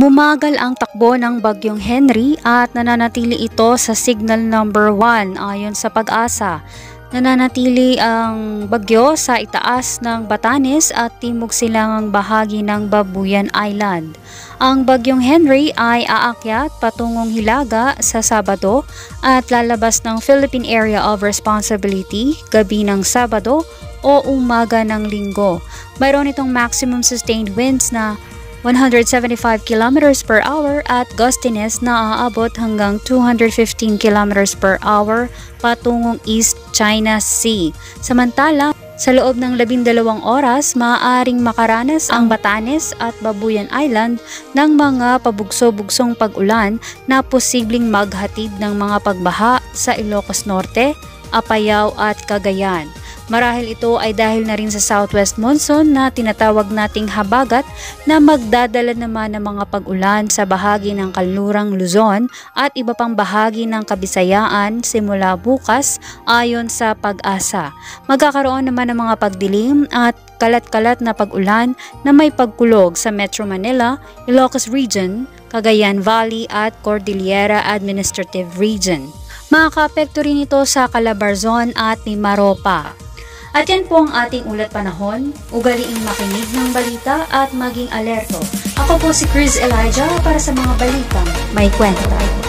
Bumagal ang takbo ng Bagyong Henry at nananatili ito sa signal number 1 ayon sa Pag-asa. Nananatili ang bagyo sa itaas ng Batanes at timog silangang bahagi ng Babuyan Island. Ang Bagyong Henry ay aakyat patungong Hilaga sa Sabado at lalabas ng Philippine Area of Responsibility gabi ng Sabado o umaga ng Linggo. Mayroon itong maximum sustained winds na 175 km per hour at gustiness na aabot hanggang 215 km per hour patungong East China Sea. Samantala, sa loob ng 12 oras, maaaring makaranas ang Batanes at Babuyan Island ng mga pabugso-bugsong pag-ulan na posibleng maghatid ng mga pagbaha sa Ilocos Norte, Apayao at Cagayan. Marahil ito ay dahil na rin sa southwest monsoon na tinatawag nating habagat na magdadala naman ng mga pag-ulan sa bahagi ng kanlurang Luzon at iba pang bahagi ng Kabisayaan simula bukas ayon sa Pag-asa. Magkakaroon naman ng mga pagdilim at kalat-kalat na pag-ulan na may pagkulog sa Metro Manila, Ilocos Region, Cagayan Valley at Cordillera Administrative Region. Makakaapekto rin ito sa Calabarzon at Mimaropa. At yan po ang ating ulat panahon. Ugaliing makinig ng balita at maging alerto. Ako po si Chris Elijah para sa mga balitang may kwento.